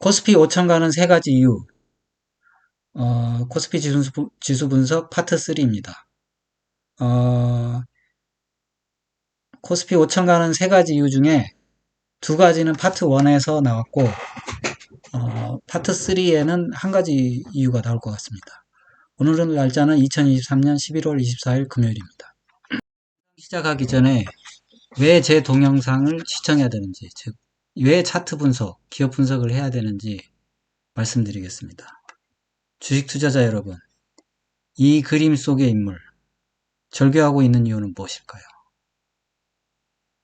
코스피 5천 가는 세 가지 이유. 코스피 지수 분석 파트 3입니다. 코스피 5천 가는 세 가지 이유 중에 두 가지는 파트 1에서 나왔고, 파트 3에는 한 가지 이유가 나올 것 같습니다. 오늘은 날짜는 2023년 11월 24일 금요일입니다. 시작하기 전에 왜 제 동영상을 시청해야 되는지, 즉, 왜 차트 분석, 기업 분석을 해야 되는지 말씀드리겠습니다. 주식 투자자 여러분, 이 그림 속의 인물, 절규하고 있는 이유는 무엇일까요?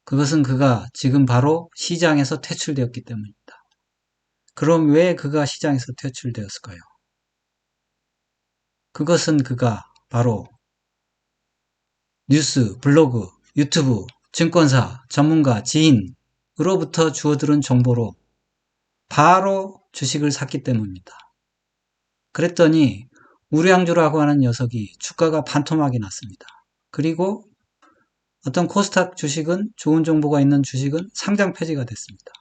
그것은 그가 지금 바로 시장에서 퇴출되었기 때문입니다. 그럼 왜 그가 시장에서 퇴출되었을까요? 그것은 그가 바로 뉴스, 블로그, 유튜브, 증권사, 전문가, 지인으로부터 주워들은 정보로 바로 주식을 샀기 때문입니다. 그랬더니 우량주라고 하는 녀석이 주가가 반토막이 났습니다. 그리고 어떤 코스닥 주식은, 좋은 정보가 있는 주식은 상장 폐지가 됐습니다.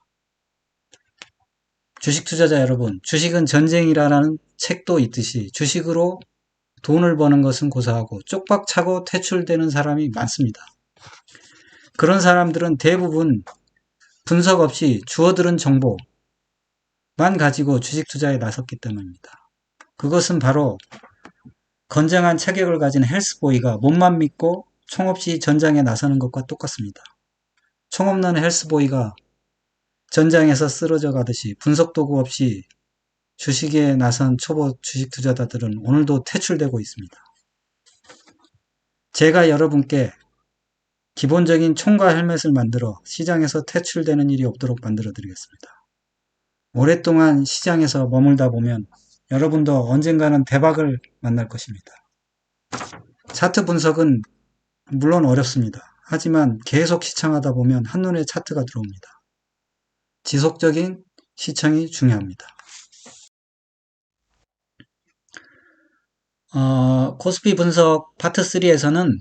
주식 투자자 여러분, 주식은 전쟁이라는 책도 있듯이 주식으로 돈을 버는 것은 고사하고 쪽박 차고 퇴출되는 사람이 많습니다. 그런 사람들은 대부분 분석 없이 주워들은 정보만 가지고 주식 투자에 나섰기 때문입니다. 그것은 바로 건장한 체격을 가진 헬스보이가 몸만 믿고 총 없이 전장에 나서는 것과 똑같습니다. 총 없는 헬스보이가 전장에서 쓰러져 가듯이 분석 도구 없이 주식에 나선 초보 주식 투자자들은 오늘도 퇴출되고 있습니다. 제가 여러분께 기본적인 총과 헬멧을 만들어 시장에서 퇴출되는 일이 없도록 만들어 드리겠습니다. 오랫동안 시장에서 머물다 보면 여러분도 언젠가는 대박을 만날 것입니다. 차트 분석은 물론 어렵습니다. 하지만 계속 시청하다 보면 한눈에 차트가 들어옵니다. 지속적인 시청이 중요합니다. 코스피 분석 파트 3에서는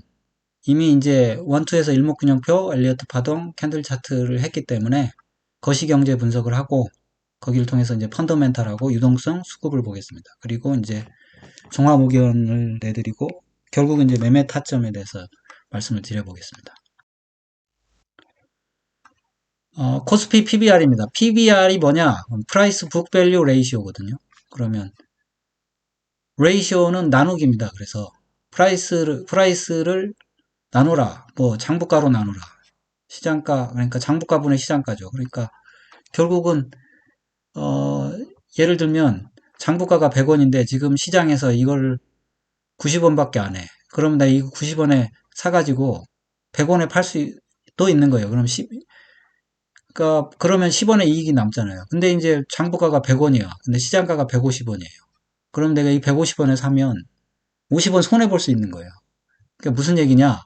이미 이제 1, 2에서 일목균형표, 엘리어트 파동, 캔들 차트를 했기 때문에 거시경제 분석을 하고 거기를 통해서 이제 펀더멘탈하고 유동성, 수급을 보겠습니다. 그리고 이제 종합 의견을 내드리고 결국은 이제 매매 타점에 대해서 말씀을 드려보겠습니다. 코스피 PBR입니다. PBR이 뭐냐? 프라이스 북 밸류 레이시오거든요. 그러면 레이시오는 나누기입니다. 그래서 프라이스를 나누라. 뭐 장부가로 나누라. 시장가, 그러니까 장부가분의 시장가죠. 그러니까 결국은 예를 들면 장부가가 100원인데 지금 시장에서 이걸 90원밖에 안 해. 그러면 나 이거 90원에 사가지고 100원에 팔 수도 있는 거예요. 그럼 그러니까 그러면 10원의 이익이 남잖아요. 근데 이제 장부가가 100원이야. 근데 시장가가 150원이에요. 그럼 내가 이 150원에 사면 50원 손해 볼 수 있는 거예요. 그러니까 무슨 얘기냐?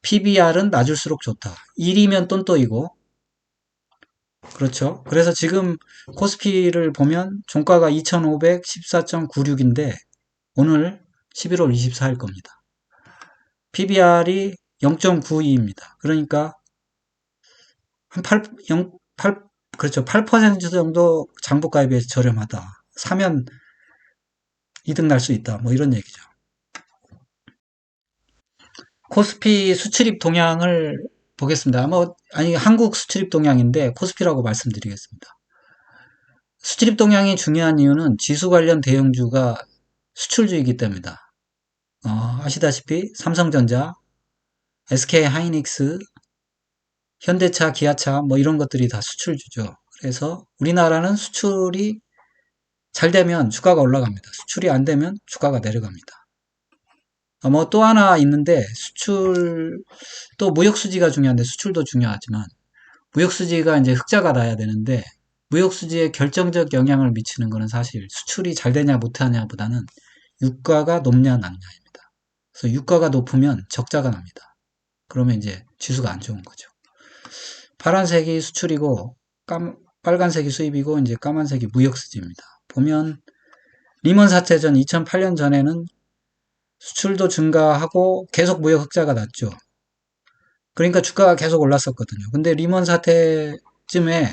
PBR은 낮을수록 좋다. 1이면 똔똔이고, 그렇죠. 그래서 지금 코스피를 보면 종가가 2514.96인데 오늘 11월 24일 겁니다. PBR이 0.92입니다. 그러니까 한 8, 그렇죠. 8% 정도 장부가에 비해서 저렴하다. 사면 이득 날 수 있다. 뭐 이런 얘기죠. 코스피 수출입 동향을 보겠습니다. 아니, 한국 수출입 동향인데 코스피라고 말씀드리겠습니다. 수출입 동향이 중요한 이유는 지수 관련 대형주가 수출주이기 때문이다. 아시다시피 삼성전자, SK하이닉스, 현대차, 기아차 뭐 이런 것들이 다 수출주죠. 그래서 우리나라는 수출이 잘 되면 주가가 올라갑니다. 수출이 안 되면 주가가 내려갑니다. 뭐 또 하나 있는데 또 무역수지가 중요한데 수출도 중요하지만 무역수지가 이제 흑자가 나야 되는데 무역수지에 결정적 영향을 미치는 것은 사실 수출이 잘 되냐 못하냐 보다는 유가가 높냐 낮냐입니다. 그래서 유가가 높으면 적자가 납니다. 그러면 이제 지수가 안 좋은 거죠. 파란색이 수출이고 빨간색이 수입이고 이제 까만색이 무역수지입니다. 보면 리먼 사태 전 2008년 전에는 수출도 증가하고 계속 무역 흑자가 났죠. 그러니까 주가가 계속 올랐었거든요. 근데 리먼 사태쯤에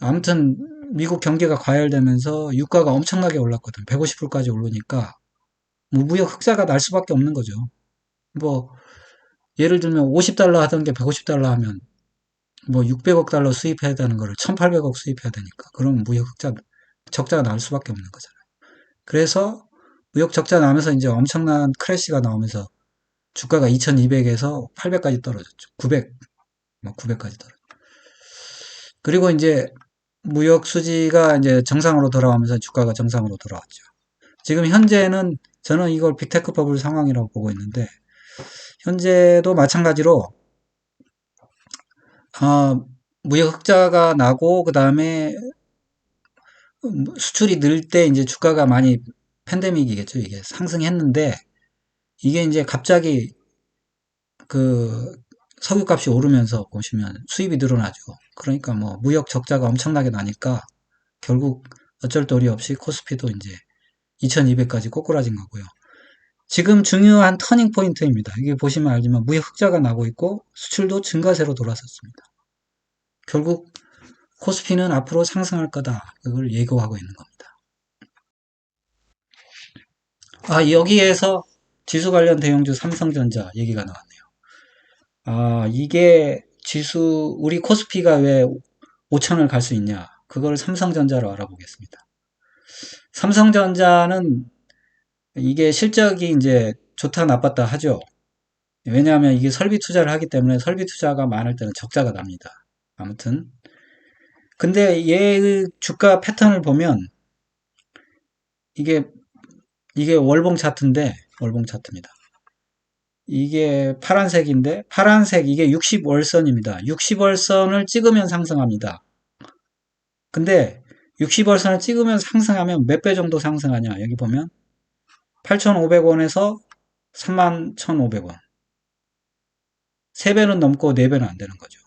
아무튼 미국 경기가 과열되면서 유가가 엄청나게 올랐거든. 150불까지 오르니까 뭐 무역 흑자가 날 수밖에 없는 거죠. 뭐 예를 들면 50달러 하던 게 150달러 하면 뭐 600억 달러 수입해야 되는 거를 1800억 수입해야 되니까 그럼 무역 흑자 적자가 날 수밖에 없는 거잖아요. 그래서 무역 적자 나면서 이제 엄청난 크래시가 나오면서 주가가 2200에서 800까지 떨어졌죠. 900, 뭐 900까지 떨어졌죠. 그리고 이제 무역 수지가 이제 정상으로 돌아오면서 주가가 정상으로 돌아왔죠. 지금 현재는 저는 이걸 빅테크 버블 상황이라고 보고 있는데 현재도 마찬가지로 아, 무역 흑자가 나고 그다음에 수출이 늘 때 이제 주가가 많이 팬데믹이겠죠. 이게 상승했는데 이게 이제 갑자기 그 석유값이 오르면서 보시면 수입이 늘어나죠. 그러니까 뭐 무역 적자가 엄청나게 나니까 결국 어쩔 도리 없이 코스피도 이제 2200까지 꼬꾸라진 거고요. 지금 중요한 터닝 포인트입니다. 이게 보시면 알지만 무역 흑자가 나고 있고 수출도 증가세로 돌아섰습니다. 결국 코스피는 앞으로 상승할 거다. 그걸 예고하고 있는 겁니다. 아, 여기에서 지수 관련 대형주 삼성전자 얘기가 나왔네요. 아, 이게 지수, 우리 코스피가 왜 5천을 갈 수 있냐? 그걸 삼성전자로 알아보겠습니다. 삼성전자는 이게 실적이 이제 좋다 나빴다 하죠. 왜냐하면 이게 설비 투자를 하기 때문에 설비 투자가 많을 때는 적자가 납니다. 아무튼. 근데 얘의 주가 패턴을 보면 이게, 이게 월봉 차트인데, 월봉 차트입니다. 이게 파란색인데, 파란색, 이게 60월선입니다. 60월선을 찍으면 상승합니다. 근데 60월선을 찍으면 상승하면 몇 배 정도 상승하냐? 여기 보면 8,500원에서 31,500원. 3배는 넘고 4배는 안 되는 거죠.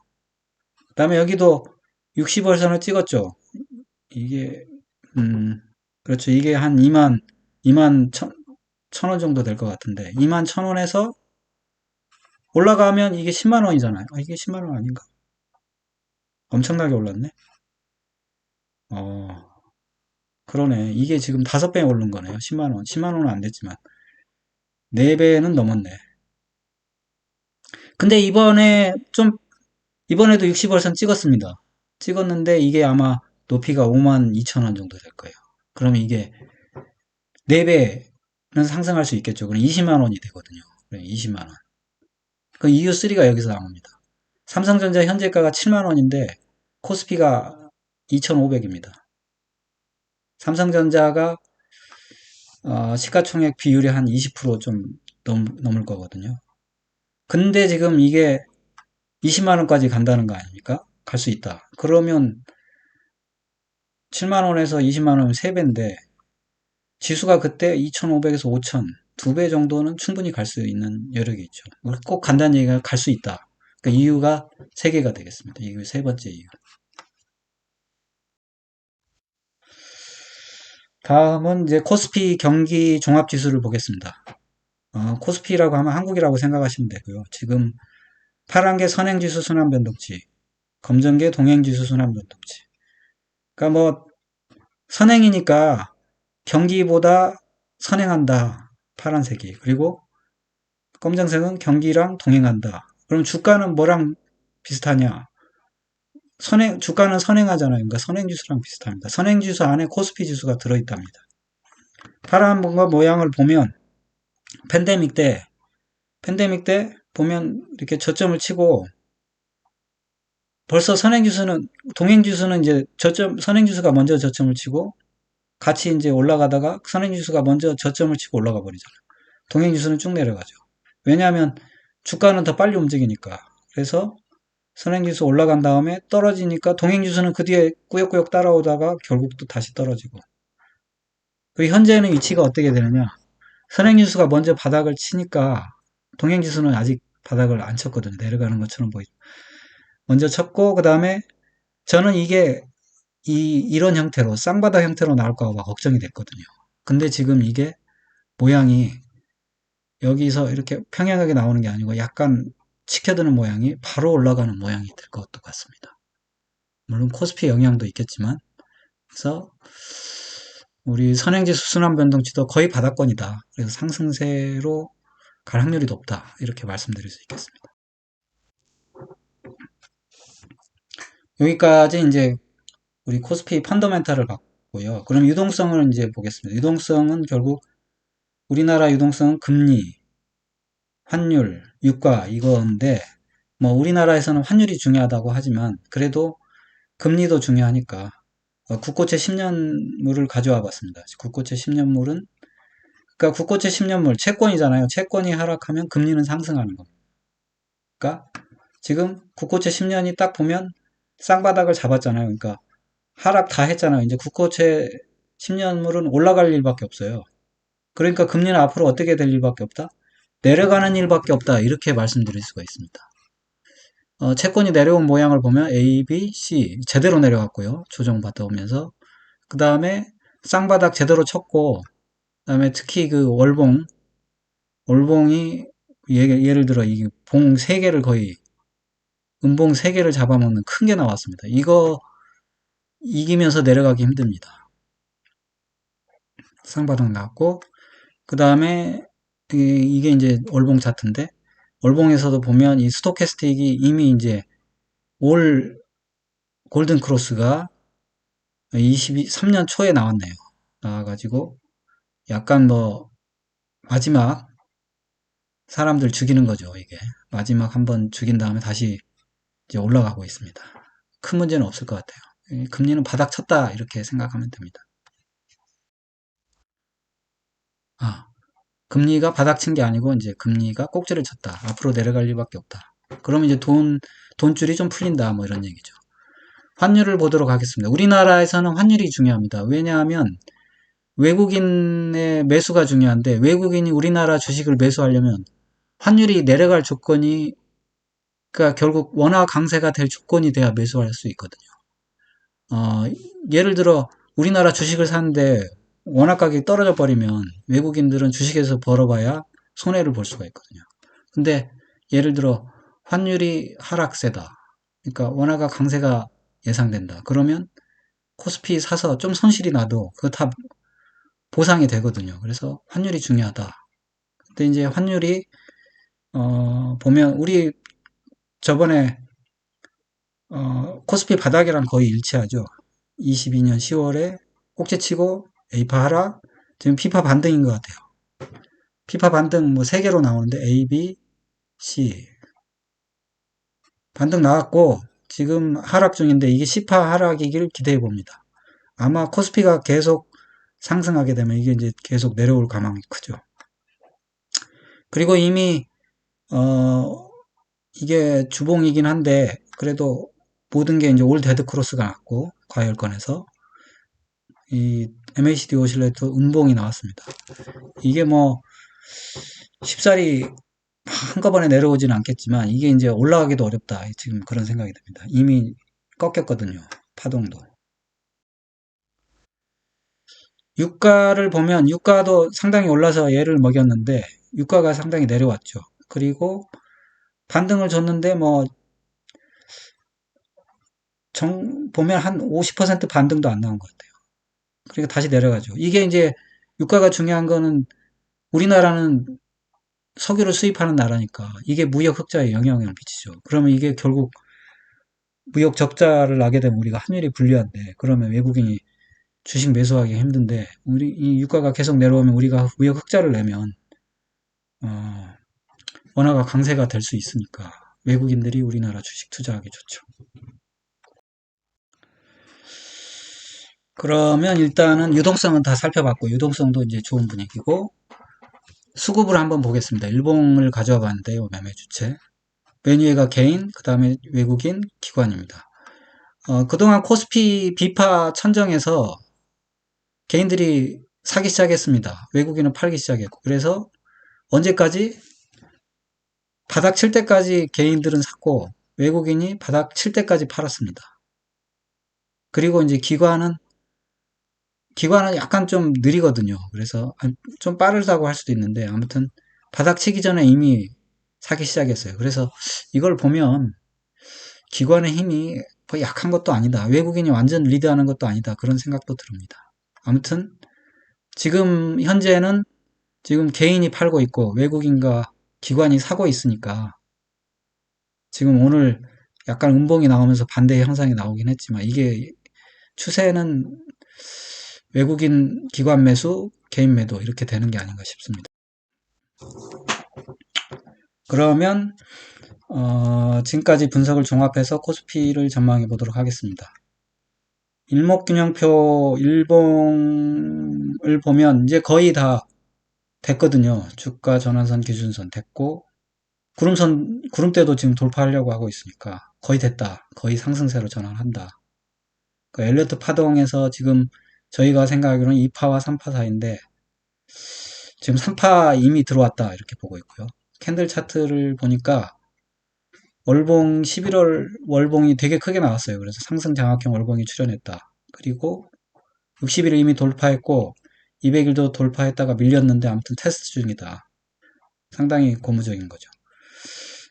그 다음에 여기도 60월선을 찍었죠. 이게, 그렇죠. 이게 한 2만 1,000원 정도 될 것 같은데, 2만 1,000원에서 올라가면 이게 10만 원이잖아요. 아, 이게 10만 원 아닌가? 엄청나게 올랐네. 어, 그러네. 이게 지금 5배 오른 거네요. 10만 원. 10만 원은 안 됐지만. 4배는 넘었네. 근데 이번에도 60월선 찍었습니다. 찍었는데 이게 아마 높이가 5만 2천 원 정도 될 거예요. 그러면 이게 4배는 상승할 수 있겠죠. 그럼 20만 원이 되거든요. 20만 원. 그 EU3가 여기서 나옵니다. 삼성전자 현재가가 7만 원인데 코스피가 2,500입니다. 삼성전자가 시가총액 비율이 한 20%좀 넘을 거거든요. 근데 지금 이게 20만 원까지 간다는 거 아닙니까? 갈 수 있다. 그러면 7만 원에서 20만 원은 3배인데 지수가 그때 2,500에서 5,000, 2배 정도는 충분히 갈 수 있는 여력이 있죠. 꼭 간다는 얘기가 갈 수 있다. 그 이유가 3개가 되겠습니다. 이게 세 번째 이유. 다음은 이제 코스피 경기 종합지수를 보겠습니다. 코스피라고 하면 한국이라고 생각하시면 되고요. 지금 파란 게 선행지수 순환변동치, 검정 게 동행지수 순환변동치. 그러니까 뭐 선행이니까 경기보다 선행한다. 파란색이. 그리고 검정색은 경기랑 동행한다. 그럼 주가는 뭐랑 비슷하냐? 주가는 선행하잖아요. 그러니까 선행지수랑 비슷합니다. 선행지수 안에 코스피 지수가 들어있답니다. 파란 뭔가 모양을 보면 팬데믹 때 보면 이렇게 저점을 치고 벌써 동행지수는 이제 선행지수가 먼저 저점을 치고 같이 이제 올라가다가 선행지수가 먼저 저점을 치고 올라가 버리잖아요. 동행지수는 쭉 내려가죠. 왜냐하면 주가는 더 빨리 움직이니까. 그래서 선행지수 올라간 다음에 떨어지니까 동행지수는 그 뒤에 꾸역꾸역 따라오다가 결국 또 다시 떨어지고. 그리고 현재는 위치가 어떻게 되느냐. 선행지수가 먼저 바닥을 치니까 동행지수는 아직 바닥을 안 쳤거든요. 내려가는 것처럼 보이죠. 먼저 쳤고 그 다음에 저는 이게 이런 형태로 쌍바닥 형태로 나올까 봐 걱정이 됐거든요. 근데 지금 이게 모양이 여기서 이렇게 평행하게 나오는 게 아니고 약간 치켜드는 모양이 바로 올라가는 모양이 될 것 같습니다. 물론 코스피 영향도 있겠지만, 그래서 우리 선행지수 순환변동치도 거의 바닥권이다. 그래서 상승세로 갈 확률이 높다. 이렇게 말씀드릴 수 있겠습니다. 여기까지 이제 우리 코스피 펀더멘탈을 봤고요. 그럼 유동성을 이제 보겠습니다. 유동성은 결국 우리나라 유동성은 금리, 환율, 유가 이건데 뭐 우리나라에서는 환율이 중요하다고 하지만 그래도 금리도 중요하니까 국고채 10년물을 가져와 봤습니다. 국고채 10년물은 그러니까 국고채 10년물 채권이잖아요. 채권이 하락하면 금리는 상승하는 겁니다. 그러니까 지금 국고채 10년이 딱 보면 쌍바닥을 잡았잖아요. 그러니까 하락 다 했잖아요. 이제 국고채 10년물은 올라갈 일밖에 없어요. 그러니까 금리는 앞으로 어떻게 될 일밖에 없다? 내려가는 일밖에 없다. 이렇게 말씀드릴 수가 있습니다. 채권이 내려온 모양을 보면 A, B, C 제대로 내려갔고요. 조정받아 오면서 그 다음에 쌍바닥 제대로 쳤고 그 다음에 특히 그 월봉이 예를 들어 이 봉 3개를 거의 음봉 3개를 잡아먹는 큰 게 나왔습니다. 이거 이기면서 내려가기 힘듭니다. 쌍바닥 나왔고 그 다음에 이게 이제 월봉 차트인데 월봉에서도 보면 이 스토캐스틱이 이미 이제 올 골든 크로스가 23년 초에 나왔네요. 나와가지고 약간 뭐 마지막 사람들 죽이는 거죠. 이게 마지막 한번 죽인 다음에 다시 이제 올라가고 있습니다. 큰 문제는 없을 것 같아요. 금리는 바닥 쳤다 이렇게 생각하면 됩니다. 아, 금리가 바닥 친 게 아니고 이제 금리가 꼭지를 쳤다. 앞으로 내려갈 일밖에 없다. 그러면 이제 돈줄이 좀 풀린다. 뭐 이런 얘기죠. 환율을 보도록 하겠습니다. 우리나라에서는 환율이 중요합니다. 왜냐하면 외국인의 매수가 중요한데 외국인이 우리나라 주식을 매수하려면 환율이 내려갈 조건이 그러니까 결국 원화 강세가 될 조건이 돼야 매수할 수 있거든요. 어, 예를 들어 우리나라 주식을 사는데 원화 가격이 떨어져 버리면 외국인들은 주식에서 벌어봐야 손해를 볼 수가 있거든요. 근데 예를 들어 환율이 하락세다. 그러니까 원화가 강세가 예상된다. 그러면 코스피 사서 좀 손실이 나도 그거 다 보상이 되거든요. 그래서 환율이 중요하다. 근데 이제 환율이 보면 우리 저번에 코스피 바닥이랑 거의 일치하죠. 22년 10월에 꼭지치고 A파 하락, 지금 B파 반등인 것 같아요. B파 반등 뭐 3개로 나오는데 A, B, C 반등 나왔고 지금 하락 중인데 이게 C파 하락이길 기대해 봅니다. 아마 코스피가 계속 상승하게 되면 이게 이제 계속 내려올 가망이 크죠. 그리고 이미 이게 주봉이긴 한데 그래도 모든 게 이제 올 데드 크로스가 났고 과열권에서 이 MACD 오실레이터 음봉이 나왔습니다. 이게 뭐 쉽사리 한꺼번에 내려오지는 않겠지만 이게 이제 올라가기도 어렵다. 지금 그런 생각이 듭니다. 이미 꺾였거든요. 파동도. 유가를 보면 유가도 상당히 올라서 얘를 먹였는데 유가가 상당히 내려왔죠. 그리고 반등을 줬는데 뭐 보면 한 50% 반등도 안 나온 것 같아요. 그러니까 다시 내려가죠. 이게 이제 유가가 중요한 거는 우리나라는 석유를 수입하는 나라니까 이게 무역 흑자에 영향을 미치죠. 그러면 이게 결국 무역 적자를 나게 되면 우리가 환율이 불리한데 그러면 외국인이 주식 매수하기 힘든데 우리 이 유가가 계속 내려오면 우리가 무역 흑자를 내면 어, 원화가 강세가 될 수 있으니까 외국인들이 우리나라 주식 투자하기 좋죠. 그러면 일단은 유동성은 다 살펴봤고 유동성도 이제 좋은 분위기고 수급을 한번 보겠습니다. 일봉을 가져와 봤는데요. 매매 주체. 맨 위에가 개인, 그 다음에 외국인, 기관입니다. 그동안 코스피 비파 천정에서 개인들이 사기 시작했습니다. 외국인은 팔기 시작했고. 그래서 언제까지? 바닥 칠 때까지 개인들은 샀고, 외국인이 바닥 칠 때까지 팔았습니다. 그리고 이제 기관은 약간 좀 느리거든요. 그래서 좀 빠르다고 할 수도 있는데, 아무튼 바닥 치기 전에 이미 사기 시작했어요. 그래서 이걸 보면 기관의 힘이 뭐 약한 것도 아니다. 외국인이 완전 리드하는 것도 아니다. 그런 생각도 듭니다. 아무튼 지금 현재는 지금 개인이 팔고 있고 외국인과 기관이 사고 있으니까 지금 오늘 약간 음봉이 나오면서 반대의 형상이 나오긴 했지만 이게 추세는 외국인 기관 매수, 개인 매도 이렇게 되는 게 아닌가 싶습니다. 그러면 지금까지 분석을 종합해서 코스피를 전망해 보도록 하겠습니다. 일목균형표 일봉을 보면 이제 거의 다 됐거든요. 주가 전환선 기준선 됐고 구름대도 지금 돌파하려고 하고 있으니까 거의 됐다. 거의 상승세로 전환한다. 그 엘리어트 파동에서 지금 저희가 생각하기로는 2파와 3파 사이인데 지금 3파 이미 들어왔다 이렇게 보고 있고요. 캔들 차트를 보니까 월봉 11월 월봉이 되게 크게 나왔어요. 그래서 상승 장악형 월봉이 출현했다. 그리고 60일을 이미 돌파했고 200일도 돌파했다가 밀렸는데 아무튼 테스트 중이다. 상당히 고무적인 거죠.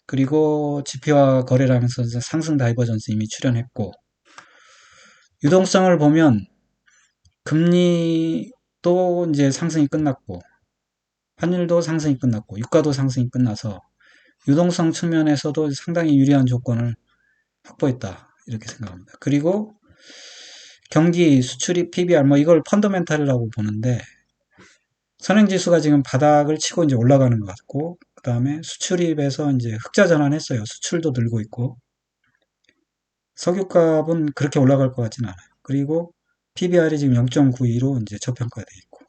그리고 지표와 거래를 하면서 상승 다이버전스 이미 출현했고 유동성을 보면 금리도 이제 상승이 끝났고 환율도 상승이 끝났고 유가도 상승이 끝나서 유동성 측면에서도 상당히 유리한 조건을 확보했다 이렇게 생각합니다. 그리고 경기 수출입 PBR 뭐 이걸 펀더멘탈이라고 보는데 선행지수가 지금 바닥을 치고 이제 올라가는 것 같고 그 다음에 수출입에서 이제 흑자 전환했어요. 수출도 늘고 있고 석유값은 그렇게 올라갈 것 같지는 않아요. 그리고 PBR이 지금 0.92로 이제 저평가되어 있고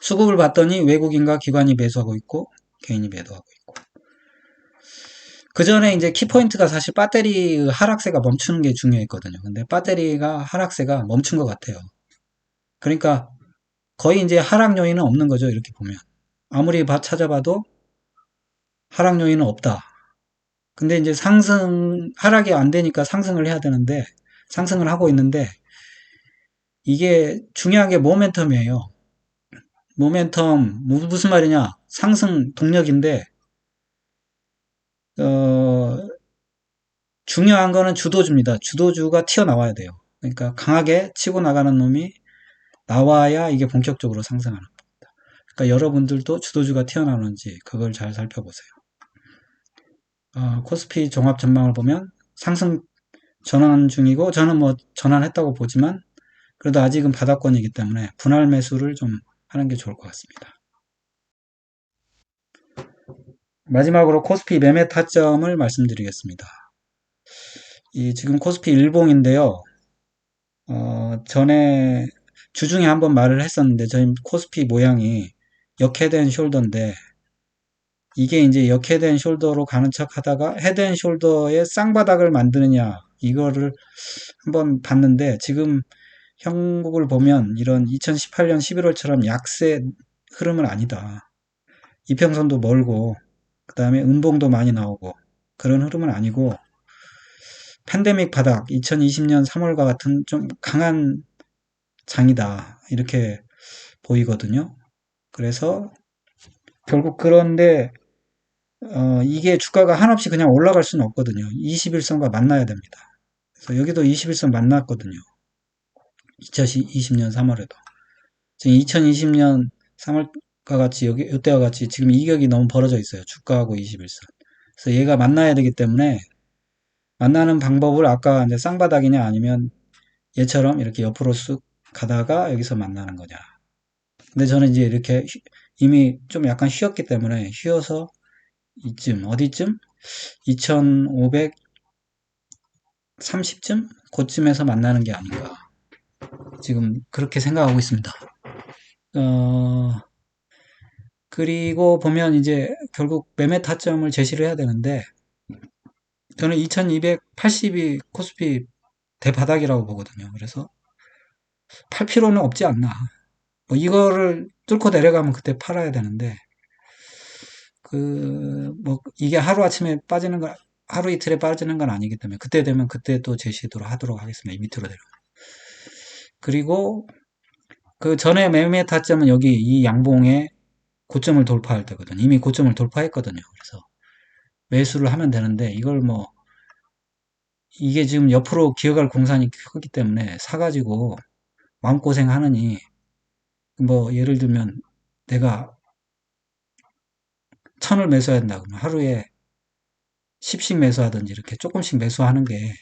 수급을 봤더니 외국인과 기관이 매수하고 있고 개인이 매도하고 있고 그 전에 이제 키포인트가 사실 배터리 하락세가 멈추는 게 중요했거든요. 근데 배터리가 하락세가 멈춘 것 같아요. 그러니까 거의 이제 하락 요인은 없는 거죠. 이렇게 보면 아무리 찾아봐도 하락 요인은 없다. 근데 이제 하락이 안 되니까 상승을 해야 되는데 상승을 하고 있는데 이게 중요한 게 모멘텀이에요. 모멘텀 무슨 말이냐? 상승 동력인데 중요한 거는 주도주입니다. 주도주가 튀어나와야 돼요. 그러니까 강하게 치고 나가는 놈이 나와야 이게 본격적으로 상승하는 겁니다. 그러니까 여러분들도 주도주가 튀어나오는지 그걸 잘 살펴보세요. 코스피 종합 전망을 보면 상승 전환 중이고 저는 뭐 전환했다고 보지만 그래도 아직은 바닥권이기 때문에 분할 매수를 좀 하는 게 좋을 것 같습니다. 마지막으로 코스피 매매 타점을 말씀드리겠습니다. 지금 코스피 일봉인데요. 전에 주중에 한번 말을 했었는데 저희 코스피 모양이 역헤드앤 숄더인데 이게 이제 역헤드앤 숄더로 가는 척 하다가 헤드앤숄더의 쌍바닥을 만드느냐 이거를 한번 봤는데 지금 형국을 보면 이런 2018년 11월처럼 약세 흐름은 아니다. 이평선도 멀고 그 다음에 음봉도 많이 나오고 그런 흐름은 아니고 팬데믹 바닥 2020년 3월과 같은 좀 강한 장이다 이렇게 보이거든요. 그래서 결국 그런데 이게 주가가 한없이 그냥 올라갈 수는 없거든요. 21선과 만나야 됩니다. 그래서 여기도 21선 만났거든요. 2020년 3월에도. 지금 2020년 3월과 같이 이때와 같이 지금 이격이 너무 벌어져 있어요. 주가하고 21선. 그래서 얘가 만나야 되기 때문에 만나는 방법을 아까 이제 쌍바닥이냐 아니면 얘처럼 이렇게 옆으로 쑥 가다가 여기서 만나는 거냐. 근데 저는 이제 이렇게 이미 좀 약간 쉬었기 때문에 쉬어서 어디쯤? 2530쯤? 그쯤에서 만나는 게 아닌가. 지금 그렇게 생각하고 있습니다. 그리고 보면 이제 결국 매매 타점을 제시를 해야 되는데 저는 2280이 코스피 대바닥이라고 보거든요. 그래서 팔 필요는 없지 않나. 뭐 이거를 뚫고 내려가면 그때 팔아야 되는데 뭐 이게 하루아침에 빠지는 건 하루 이틀에 빠지는 건 아니기 때문에 그때 되면 그때 또 제시도록 하도록 하겠습니다. 이 밑으로 내려. 그리고 그 전에 매매 타점은 여기 이 양봉의 고점을 돌파할 때거든요. 이미 고점을 돌파했거든요. 그래서 매수를 하면 되는데 이걸 뭐 이게 지금 옆으로 기어갈 공산이 크기 때문에 사가지고 마음고생 하느니, 뭐, 예를 들면 내가 1,000을 매수해야 된다 그러면 하루에 10씩 매수하든지 이렇게 조금씩 매수하는 게,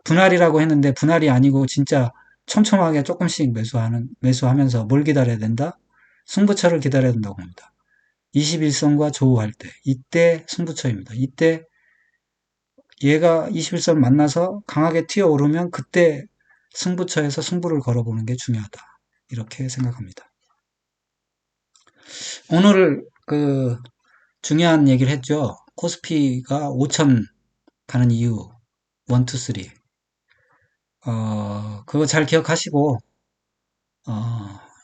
분할이라고 했는데 분할이 아니고 진짜 촘촘하게 조금씩 매수하면서 뭘 기다려야 된다? 승부처를 기다려야 된다고 합니다. 21선과 조우할 때, 이때 승부처입니다. 이때 얘가 21선 만나서 강하게 튀어오르면 그때 승부처에서 승부를 걸어보는 게 중요하다. 이렇게 생각합니다. 오늘 중요한 얘기를 했죠. 코스피가 5천 가는 이유, 1, 2, 3. 그거 잘 기억하시고,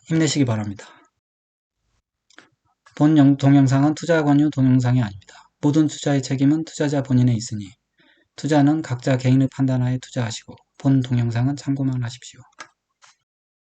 힘내시기 바랍니다. 본 동영상은 투자 권유 동영상이 아닙니다. 모든 투자의 책임은 투자자 본인에 있으니 투자는 각자 개인의 판단하에 투자하시고 본 동영상은 참고만 하십시오.